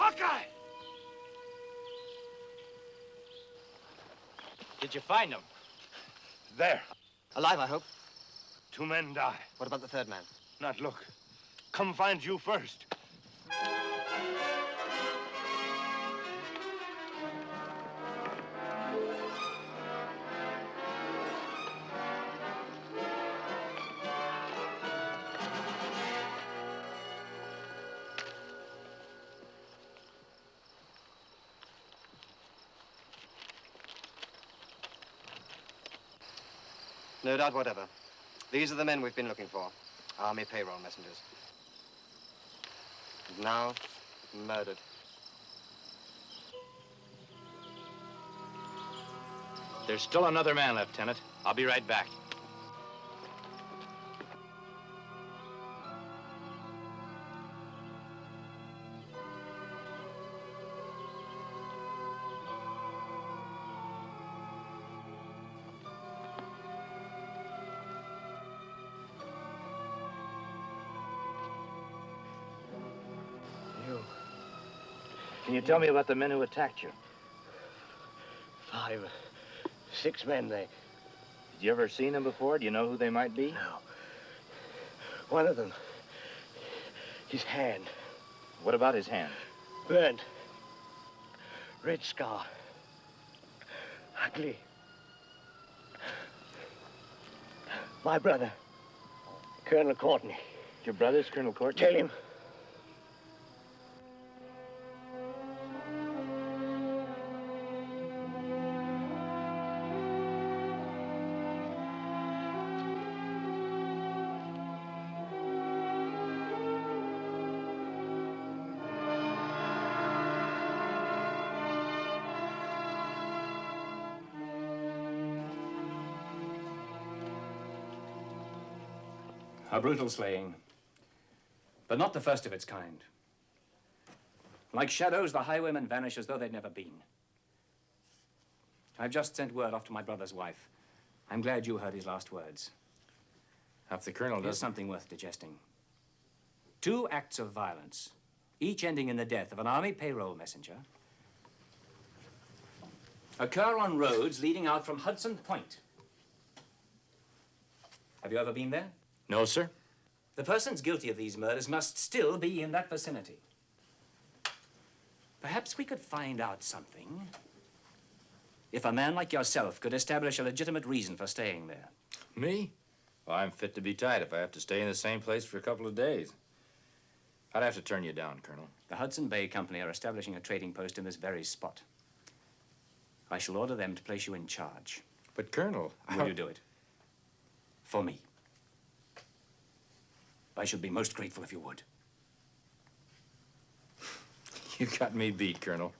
Hawkeye! Did you find him? There. Alive, I hope. 2 men die. What about the third man? Not look. Come find you first. No doubt whatever. These are the men we've been looking for. Army payroll messengers. And now, murdered. There's still another man, Lieutenant. I'll be right back. Can you tell me about the men who attacked you? 5, 6 men, they... Did you ever seen them before? Do you know who they might be? No. One of them, his hand. What about his hand? Burnt. Red scar. Ugly. My brother, Colonel Courtney. Your brother's Colonel Courtney? Tell him. A brutal slaying, but not the first of its kind. Like shadows, the highwaymen vanish as though they'd never been. I've just sent word off to my brother's wife. I'm glad you heard his last words. If the Colonel Here's does something worth digesting. 2 acts of violence, each ending in the death of an army payroll messenger, occur on roads leading out from Hudson Point. Have you ever been there? No, sir. The persons guilty of these murders must still be in that vicinity. Perhaps we could find out something if a man like yourself could establish a legitimate reason for staying there. Me? Well, I'm fit to be tied if I have to stay in the same place for a couple of days. I'd have to turn you down, Colonel. The Hudson Bay Company are establishing a trading post in this very spot. I shall order them to place you in charge. But, Colonel... Will you do it? For me. I should be most grateful if you would. You got me beat, Colonel.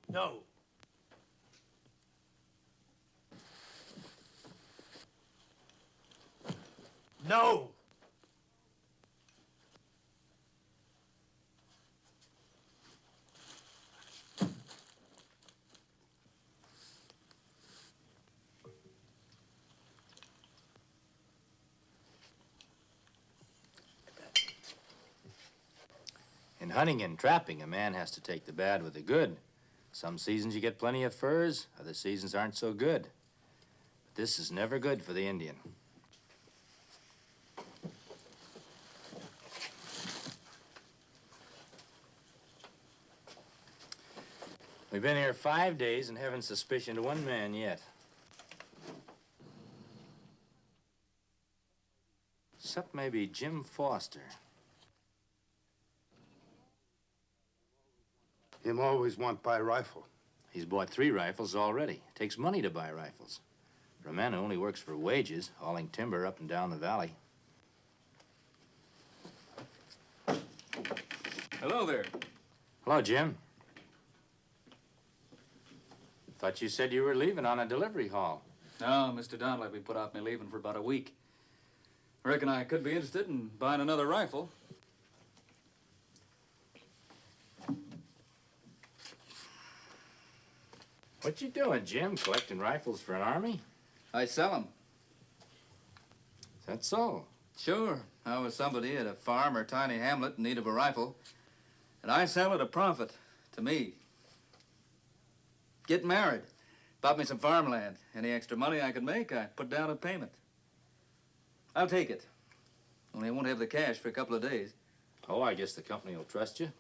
No. No! In hunting and trapping, a man has to take the bad with the good. Some seasons you get plenty of furs, other seasons aren't so good. But this is never good for the Indian. We've been here 5 days and haven't suspicioned 1 man yet. Except maybe Jim Foster. Him always want buy rifle. He's bought 3 rifles already. It takes money to buy rifles. For a man who only works for wages, hauling timber up and down the valley. Hello there. Hello, Jim. Thought you said you were leaving on a delivery haul. No, Mr. Don let me put off my leaving for about a week. I reckon I could be interested in buying another rifle. What you doing, Jim? Collecting rifles for an army? I sell 'em. Is that so? Sure. I was somebody at a farm or tiny hamlet in need of a rifle, and I sell at a profit to me. Get married. Bought me some farmland. Any extra money I could make, I put down a payment. I'll take it. Only I won't have the cash for a couple of days. Oh, I guess the company will trust you.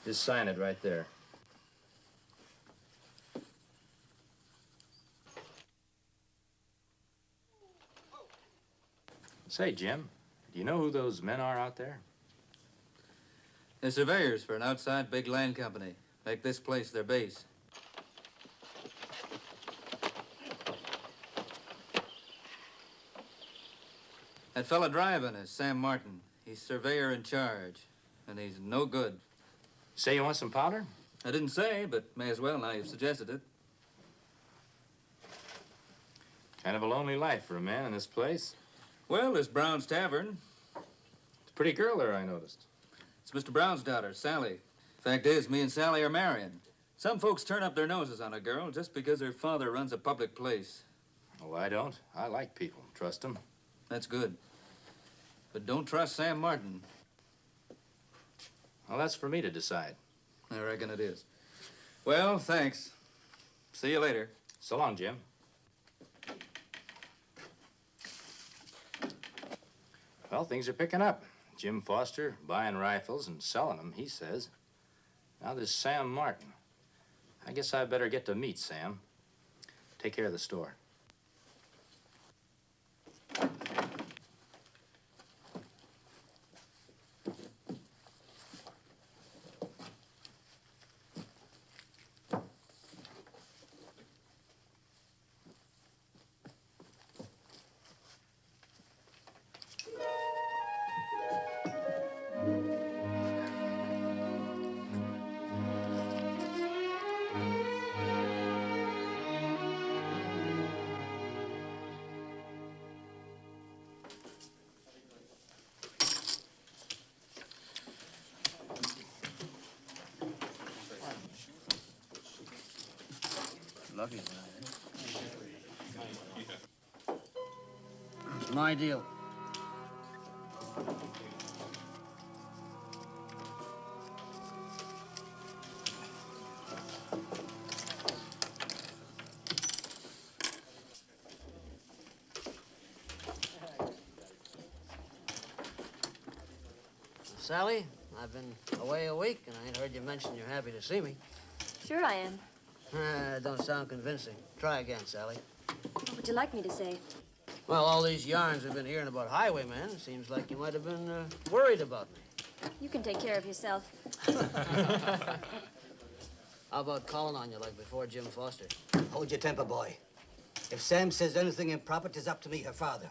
Just sign it right there. Say, Jim, do you know who those men are out there? They're surveyors for an outside big land company. Make this place their base. That fella driving is Sam Martin. He's surveyor in charge, and he's no good. Say you want some powder? I didn't say, but may as well now you've suggested it. Kind of a lonely life for a man in this place. Well, there's Brown's Tavern. It's a pretty girl there, I noticed. It's Mr. Brown's daughter, Sally. Fact is, me and Sally are marrying. Some folks turn up their noses on a girl just because her father runs a public place. Oh, I don't. I like people. Trust them. That's good. But don't trust Sam Martin. Well, that's for me to decide. I reckon it is. Well, thanks. See you later. So long, Jim. Well, things are picking up. Jim Foster buying rifles and selling them, he says. Now there's Sam Martin. I guess I better get to meet Sam. Take care of the store. Lucky. It's my deal. Sally, I've been away a week, and I ain't heard you mention you're happy to see me. Sure I am. Don't sound convincing. Try again, Sally. What would you like me to say? Well, all these yarns we've been hearing about highwaymen, seems like you might have been worried about me. You can take care of yourself. How about calling on you like before Jim Foster? Hold your temper, boy. If Sam says anything improper, 'tis up to me, her father.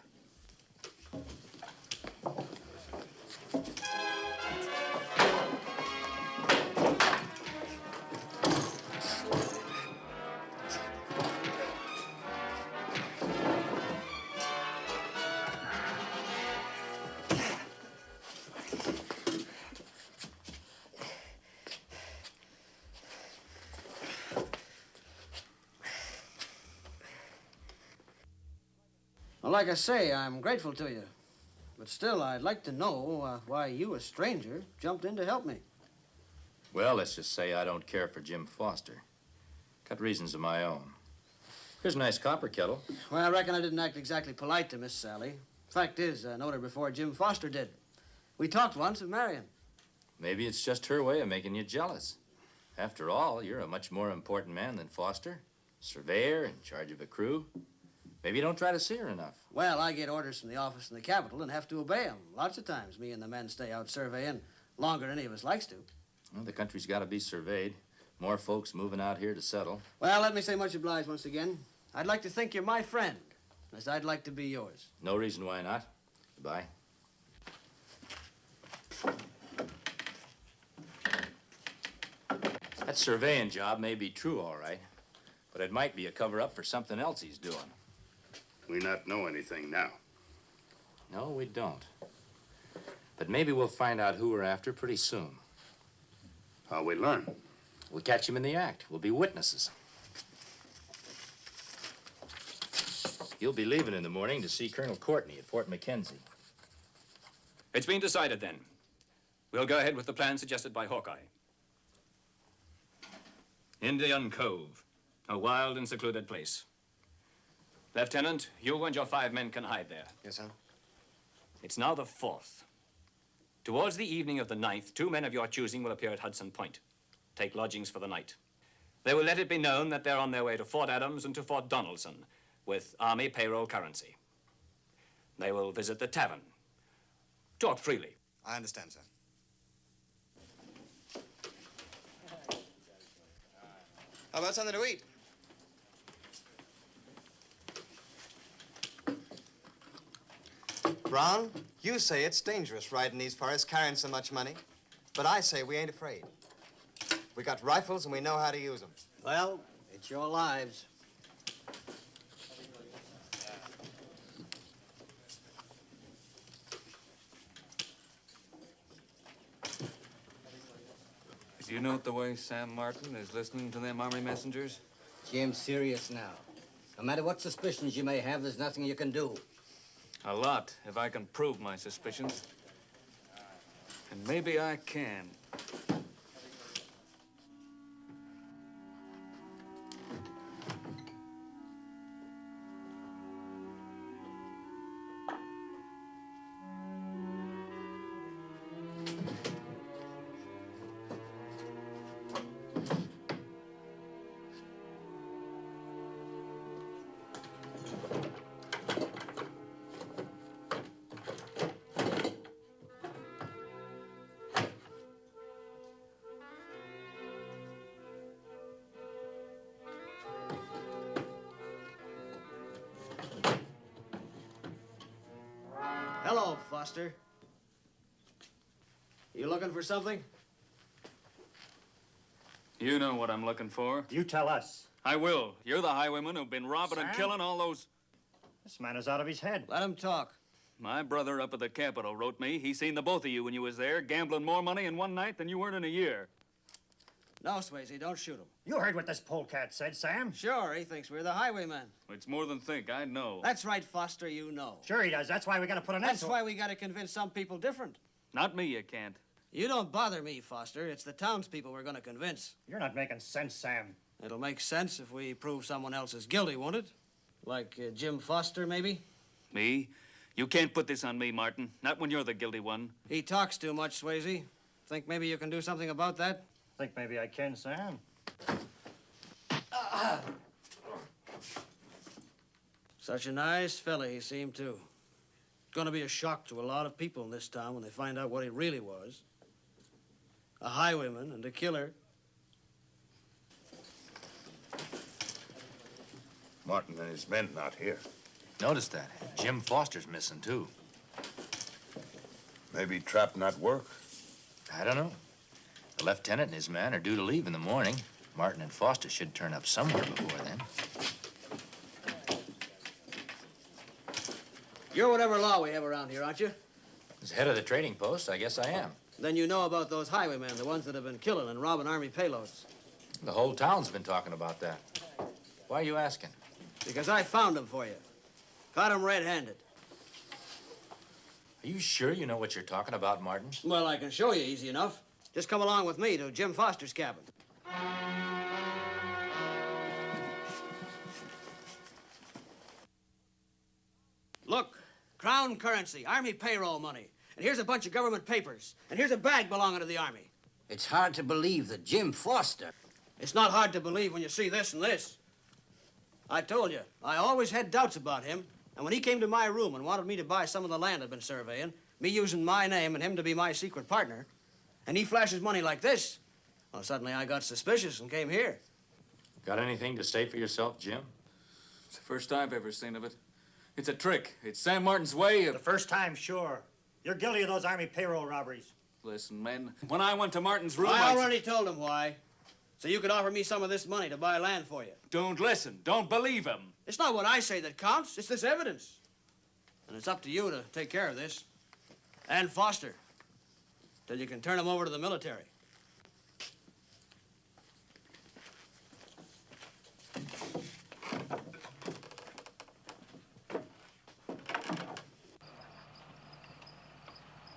Well, like I say, I'm grateful to you. But still, I'd like to know why you, a stranger, jumped in to help me. Well, let's just say I don't care for Jim Foster. Got reasons of my own. Here's a nice copper kettle. Well, I reckon I didn't act exactly polite to Miss Sally. Fact is, I knowed her before Jim Foster did. We talked once of marrying. Maybe it's just her way of making you jealous. After all, you're a much more important man than Foster. Surveyor, in charge of a crew. Maybe you don't try to see her enough. Well, I get orders from the office in the Capitol and have to obey them. Lots of times, me and the men stay out surveying longer than any of us likes to. Well, the country's got to be surveyed. More folks moving out here to settle. Well, let me say much obliged once again. I'd like to think you're my friend, as I'd like to be yours. No reason why not. Goodbye. That surveying job may be true, all right, but it might be a cover-up for something else he's doing. We not know anything now. No, we don't. But maybe we'll find out who we're after pretty soon. How'll we learn? We'll catch him in the act. We'll be witnesses. You'll be leaving in the morning to see Colonel Courtney at Fort McKenzie. It's been decided then. We'll go ahead with the plan suggested by Hawkeye. Indian Cove, a wild and secluded place. Lieutenant, you and your 5 men can hide there. Yes, sir. It's now the 4th. Towards the evening of the 9th, 2 men of your choosing will appear at Hudson Point. Take lodgings for the night. They will let it be known that they're on their way to Fort Adams and to Fort Donaldson with Army payroll currency. They will visit the tavern. Talk freely. I understand, sir. How about something to eat? Brown, you say it's dangerous riding these forests carrying so much money, but I say we ain't afraid. We got rifles and we know how to use them. Well, it's your lives. Do you note the way Sam Martin is listening to them army messengers? Jim's serious now. No matter what suspicions you may have, there's nothing you can do. A lot, if I can prove my suspicions. And maybe I can. Hello, Foster. You looking for something? You know what I'm looking for. You tell us. I will. You're the highwaymen who've been robbing and Sam? killing all those... This man is out of his head. Let him talk. My brother up at the Capitol wrote me. He seen the both of you when you was there, gambling more money in one night than you earned in a year. No, Swayze, don't shoot him. You heard what this polecat said, Sam? Sure, he thinks we're the highwaymen. It's more than think, I know. That's right, Foster, you know. Sure he does. That's why we gotta put an end That's to why we gotta convince some people different. Not me, you can't. You don't bother me, Foster. It's the townspeople we're gonna convince. You're not making sense, Sam. It'll make sense if we prove someone else is guilty, won't it? Like Jim Foster, maybe? Me? You can't put this on me, Martin. Not when you're the guilty one. He talks too much, Swayze. Think maybe you can do something about that? Think maybe I can, Sam. Such a nice fella he seemed, too. It's gonna be a shock to a lot of people in this town when they find out what he really was. A highwayman and a killer. Martin and his men not here. Notice that. Jim Foster's missing, too. Maybe trapped not work. I don't know. The lieutenant and his man are due to leave in the morning. Martin and Foster should turn up somewhere before then. You're whatever law we have around here, aren't you? As head of the trading post, I guess I am. Then you know about those highwaymen, the ones that have been killing and robbing Army payloads. The whole town's been talking about that. Why are you asking? Because I found them for you. Caught them red-handed. Are you sure you know what you're talking about, Martin? Well, I can show you easy enough. Just come along with me to Jim Foster's cabin. Look, crown currency, Army payroll money. And here's a bunch of government papers. And here's a bag belonging to the Army. It's hard to believe that Jim Foster... It's not hard to believe when you see this and this. I told you, I always had doubts about him. And when he came to my room and wanted me to buy some of the land I'd been surveying, me using my name and him to be my secret partner, and he flashes money like this, well, suddenly I got suspicious and came here. Got anything to say for yourself, Jim? It's the first I've ever seen of it. It's a trick. It's Sam Martin's way of... The first time, sure. You're guilty of those Army payroll robberies. Listen, men, when I went to Martin's room, I already told him why. So you could offer me some of this money to buy land for you. Don't listen. Don't believe him. It's not what I say that counts. It's this evidence. And it's up to you to take care of this. And Foster, till you can turn him over to the military.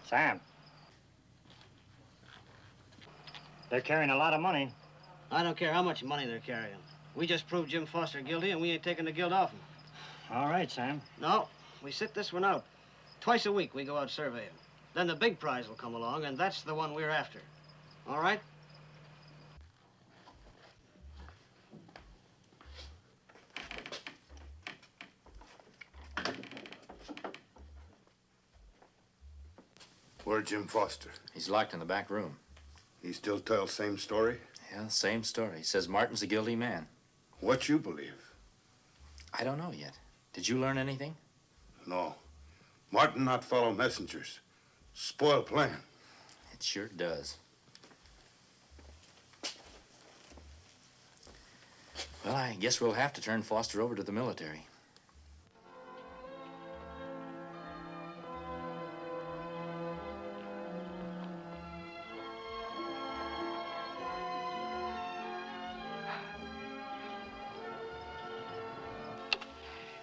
Sam. They're carrying a lot of money. I don't care how much money they're carrying. We just proved Jim Foster guilty, and we ain't taking the guilt off him. All right, Sam. No, we sit this one out. Twice a week we go out surveying. Then the big prize will come along, and that's the one we're after. All right? Where's Jim Foster? He's locked in the back room. He still tells same story? Yeah, same story. He says Martin's a guilty man. What you believe? I don't know yet. Did you learn anything? No. Martin not follow messengers. Spoil plan. It sure does. Well, I guess we'll have to turn Foster over to the military.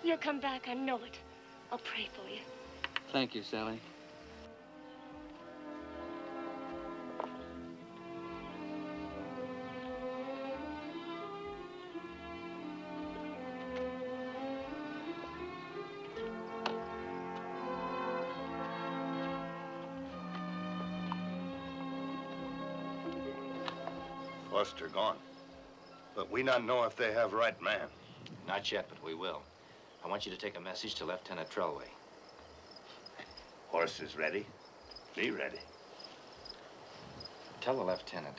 You'll come back, I know it. I'll pray for you. Thank you, Sally. Foster gone. But we not know if they have right man. Not yet, but we will. I want you to take a message to Lieutenant Trelway. Horses ready? Be ready. Tell the lieutenant.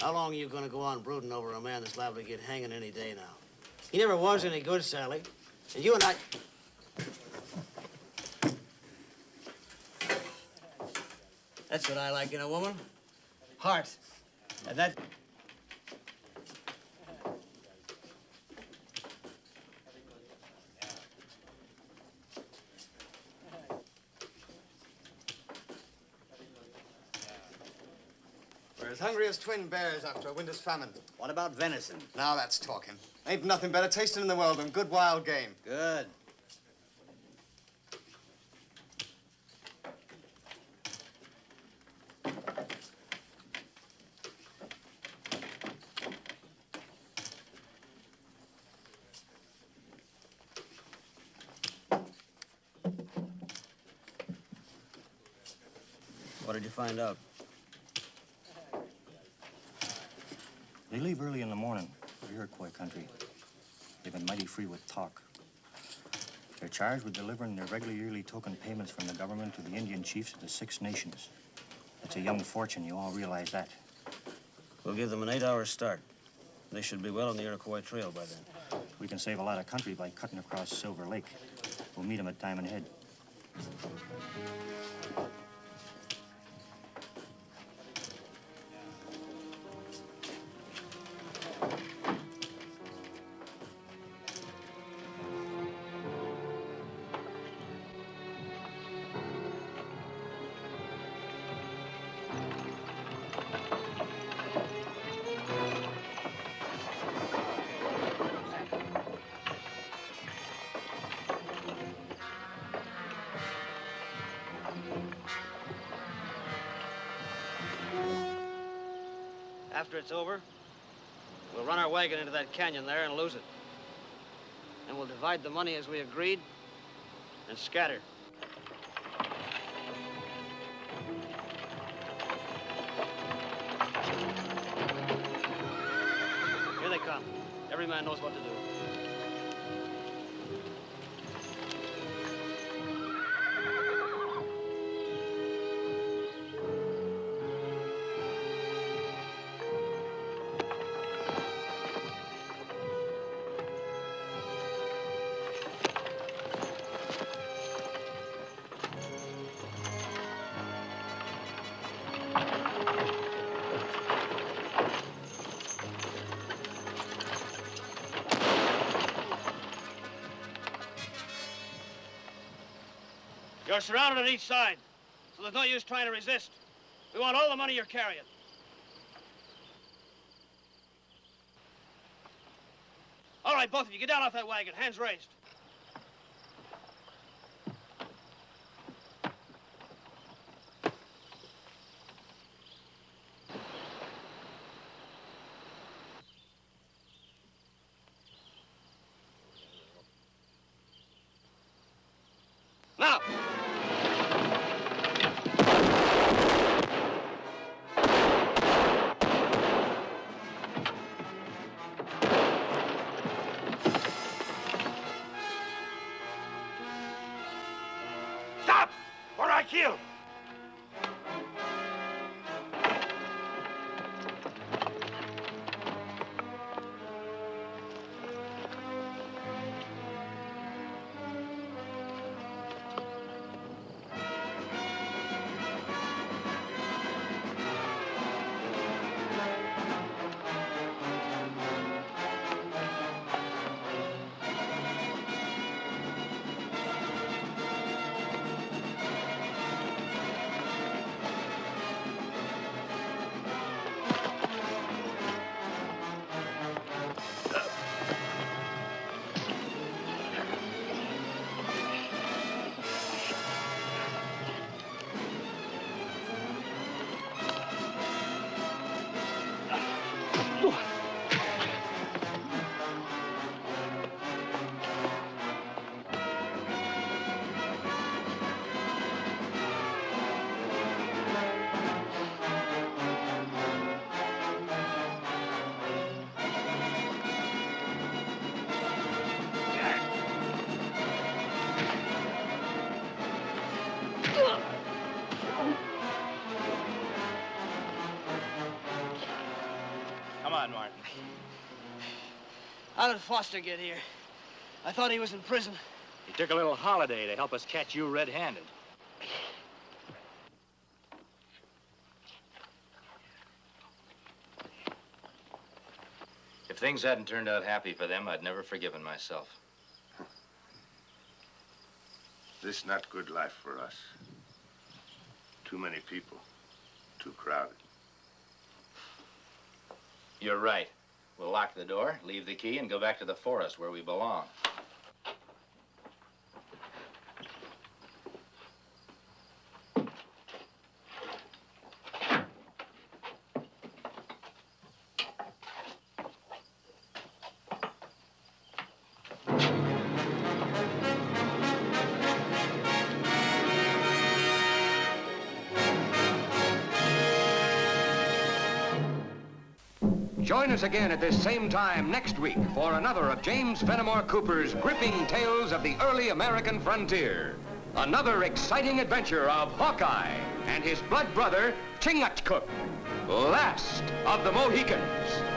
How long are you going to go on brooding over a man that's liable to get hanging any day now? He never was any good, Sally. And you and I... That's what I like in a woman. Heart. And that... We're as hungry as twin bears after a winter's famine. What about venison? Now that's talking. Ain't nothing better tasting in the world than good wild game. Good. What did you find out? They leave early in the morning for Iroquois country. They've been mighty free with talk. They're charged with delivering their regular yearly token payments from the government to the Indian chiefs of the 6 nations. It's a young fortune, you all realize that. We'll give them an 8-hour start. They should be well on the Iroquois Trail by then. We can save a lot of country by cutting across Silver Lake. We'll meet them at Diamond Head. After it's over, we'll run our wagon into that canyon there and lose it. And we'll divide the money as we agreed and scatter. Here they come. Every man knows what to do. You're surrounded on each side, so there's no use trying to resist. We want all the money you're carrying. All right, both of you, get down off that wagon, hands raised. Now! Stop! Or I kill! Come on, Martin. How did Foster get here? I thought he was in prison. He took a little holiday to help us catch you red-handed. If things hadn't turned out happy for them, I'd never forgiven myself. This not good life for us. Too many people. Too crowded. You're right. We'll lock the door, leave the key, and go back to the forest where we belong. Join us again at this same time next week for another of James Fenimore Cooper's gripping tales of the early American frontier. Another exciting adventure of Hawkeye and his blood brother, Chingachgook, last of the Mohicans.